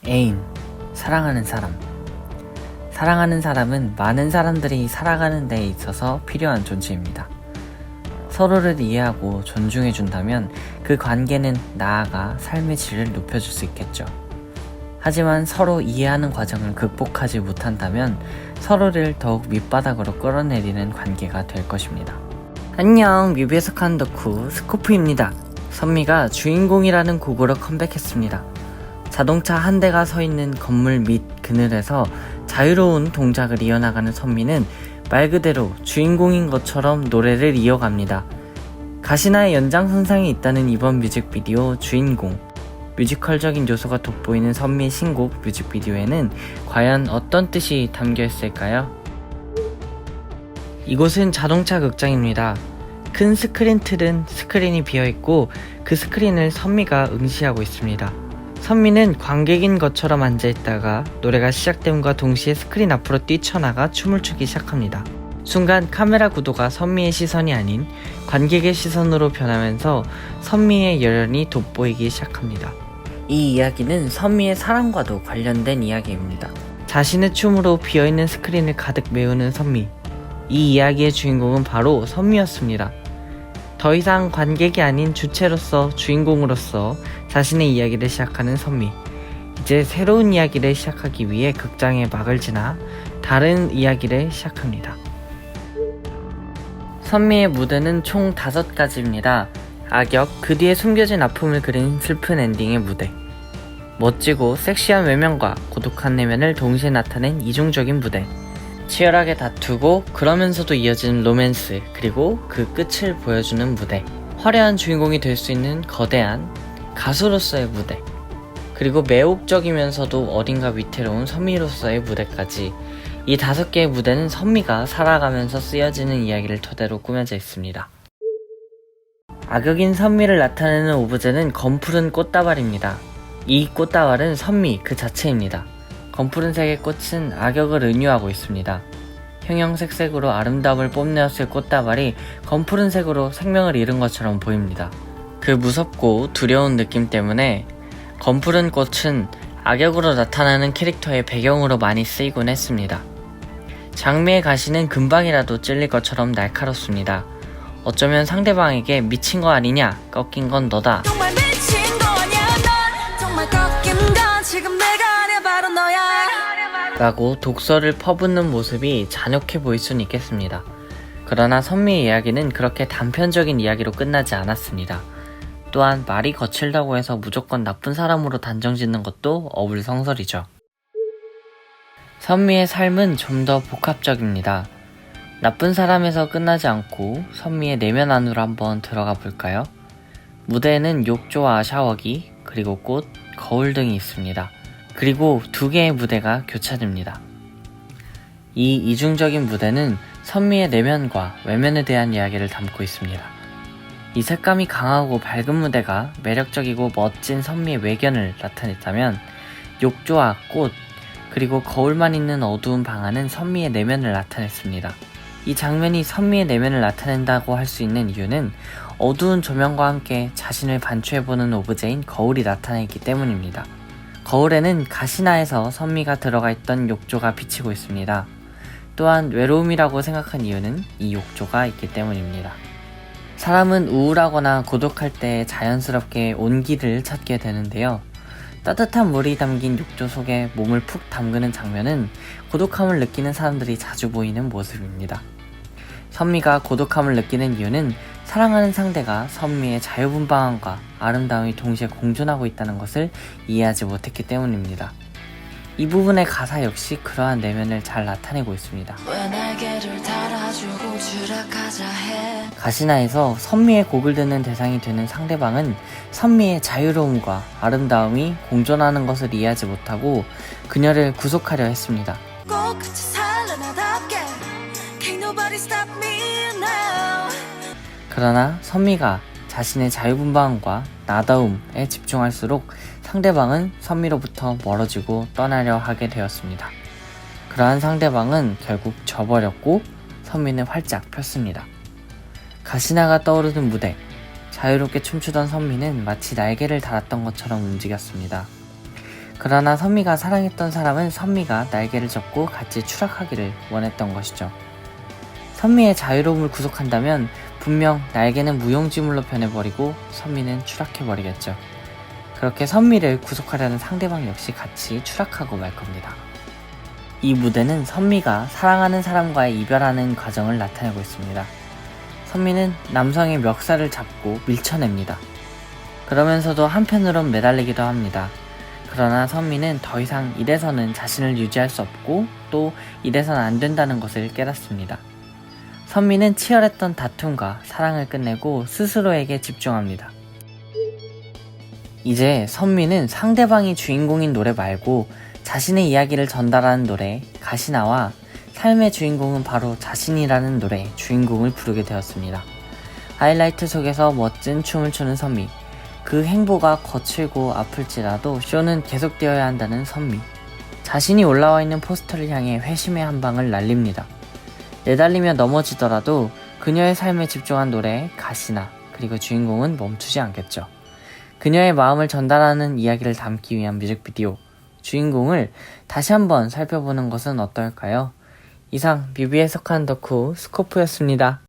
애인, 사랑하는 사람. 사랑하는 사람은 많은 사람들이 살아가는 데 있어서 필요한 존재입니다. 서로를 이해하고 존중해준다면 그 관계는 나아가 삶의 질을 높여줄 수 있겠죠. 하지만 서로 이해하는 과정을 극복하지 못한다면 서로를 더욱 밑바닥으로 끌어내리는 관계가 될 것입니다. 안녕, 뮤비에서 칸 덕후 스코프입니다. 선미가 주인공이라는 곡으로 컴백했습니다. 자동차 한 대가 서 있는 건물 밑 그늘에서 자유로운 동작을 이어나가는 선미는 말 그대로 주인공인 것처럼 노래를 이어갑니다. 가시나의 연장선상에 있다는 이번 뮤직비디오 주인공. 뮤지컬적인 요소가 돋보이는 선미의 신곡 뮤직비디오에는 과연 어떤 뜻이 담겨 있을까요? 이곳은 자동차 극장입니다. 큰 스크린 틀은 스크린이 비어있고 그 스크린을 선미가 응시하고 있습니다. 선미는 관객인 것처럼 앉아있다가 노래가 시작됨과 동시에 스크린 앞으로 뛰쳐나가 춤을 추기 시작합니다. 순간 카메라 구도가 선미의 시선이 아닌 관객의 시선으로 변하면서 선미의 열연이 돋보이기 시작합니다. 이 이야기는 선미의 사랑과도 관련된 이야기입니다. 자신의 춤으로 비어있는 스크린을 가득 메우는 선미. 이 이야기의 주인공은 바로 선미였습니다. 더 이상 관객이 아닌 주체로서 주인공으로서 자신의 이야기를 시작하는 선미. 이제 새로운 이야기를 시작하기 위해 극장의 막을 지나 다른 이야기를 시작합니다. 선미의 무대는 총 5가지입니다. 악역, 그 뒤에 숨겨진 아픔을 그린 슬픈 엔딩의 무대. 멋지고 섹시한 외면과 고독한 내면을 동시에 나타낸 이중적인 무대. 치열하게 다투고 그러면서도 이어지는 로맨스, 그리고 그 끝을 보여주는 무대. 화려한 주인공이 될 수 있는 거대한 가수로서의 무대. 그리고 매혹적이면서도 어딘가 위태로운 선미로서의 무대까지. 이 5개의 무대는 선미가 살아가면서 쓰여지는 이야기를 토대로 꾸며져 있습니다. 악역인 선미를 나타내는 오브제는 검푸른 꽃다발입니다. 이 꽃다발은 선미 그 자체입니다. 검푸른색의 꽃은 악역을 은유하고 있습니다. 형형색색으로 아름다움을 뽐내었을 꽃다발이 검푸른색으로 생명을 잃은 것처럼 보입니다. 그 무섭고 두려운 느낌 때문에 검푸른 꽃은 악역으로 나타나는 캐릭터의 배경으로 많이 쓰이곤 했습니다. 장미의 가시는 금방이라도 찔릴 것처럼 날카롭습니다. 어쩌면 상대방에게 미친 거 아니냐, 꺾인 건 너다 정말 미친 거 아니야 넌 정말 꺾인 건 지금 내가 아니야 바로 너야 라고 독서를 퍼붓는 모습이 잔혹해 보일 수는 있겠습니다. 그러나 선미의 이야기는 그렇게 단편적인 이야기로 끝나지 않았습니다. 또한 말이 거칠다고 해서 무조건 나쁜 사람으로 단정짓는 것도 어불성설이죠. 선미의 삶은 좀 더 복합적입니다. 나쁜 사람에서 끝나지 않고 선미의 내면 안으로 한번 들어가 볼까요? 무대에는 욕조와 샤워기, 그리고 꽃, 거울 등이 있습니다. 그리고 2개의 무대가 교차됩니다. 이 이중적인 무대는 선미의 내면과 외면에 대한 이야기를 담고 있습니다. 이 색감이 강하고 밝은 무대가 매력적이고 멋진 선미의 외견을 나타냈다면 욕조와 꽃, 그리고 거울만 있는 어두운 방 안은 선미의 내면을 나타냈습니다. 이 장면이 선미의 내면을 나타낸다고 할 수 있는 이유는 어두운 조명과 함께 자신을 반추해보는 오브제인 거울이 나타나있기 때문입니다. 거울에는 가시나에서 선미가 들어가 있던 욕조가 비치고 있습니다. 또한 외로움이라고 생각한 이유는 이 욕조가 있기 때문입니다. 사람은 우울하거나 고독할 때 자연스럽게 온기를 찾게 되는데요. 따뜻한 물이 담긴 욕조 속에 몸을 푹 담그는 장면은 고독함을 느끼는 사람들이 자주 보이는 모습입니다. 선미가 고독함을 느끼는 이유는 사랑하는 상대가 선미의 자유분방함과 아름다움이 동시에 공존하고 있다는 것을 이해하지 못했기 때문입니다. 이 부분의 가사 역시 그러한 내면을 잘 나타내고 있습니다. 가시나에서 선미의 곡을 듣는 대상이 되는 상대방은 선미의 자유로움과 아름다움이 공존하는 것을 이해하지 못하고 그녀를 구속하려 했습니다. 그러나 선미가 자신의 자유분방함과 나다움에 집중할수록 상대방은 선미로부터 멀어지고 떠나려 하게 되었습니다. 그러한 상대방은 결국 져버렸고 선미는 활짝 폈습니다. 가시나가 떠오르는 무대, 자유롭게 춤추던 선미는 마치 날개를 달았던 것처럼 움직였습니다. 그러나 선미가 사랑했던 사람은 선미가 날개를 접고 같이 추락하기를 원했던 것이죠. 선미의 자유로움을 구속한다면 분명 날개는 무용지물로 변해버리고 선미는 추락해버리겠죠. 그렇게 선미를 구속하려는 상대방 역시 같이 추락하고 말 겁니다. 이 무대는 선미가 사랑하는 사람과의 이별하는 과정을 나타내고 있습니다. 선미는 남성의 멱살을 잡고 밀쳐냅니다. 그러면서도 한편으론 매달리기도 합니다. 그러나 선미는 더 이상 이래서는 자신을 유지할 수 없고 또 이래서는 안 된다는 것을 깨닫습니다. 선미는 치열했던 다툼과 사랑을 끝내고 스스로에게 집중합니다. 이제 선미는 상대방이 주인공인 노래 말고 자신의 이야기를 전달하는 노래 가시나와 삶의 주인공은 바로 자신이라는 노래 주인공을 부르게 되었습니다. 하이라이트 속에서 멋진 춤을 추는 선미, 그 행보가 거칠고 아플지라도 쇼는 계속되어야 한다는 선미, 자신이 올라와 있는 포스터를 향해 회심의 한 방을 날립니다. 내달리며 넘어지더라도 그녀의 삶에 집중한 노래 가시나, 그리고 주인공은 멈추지 않겠죠. 그녀의 마음을 전달하는 이야기를 담기 위한 뮤직비디오 주인공을 다시 한번 살펴보는 것은 어떨까요? 이상 뮤비 해석하는 덕후 스코프였습니다.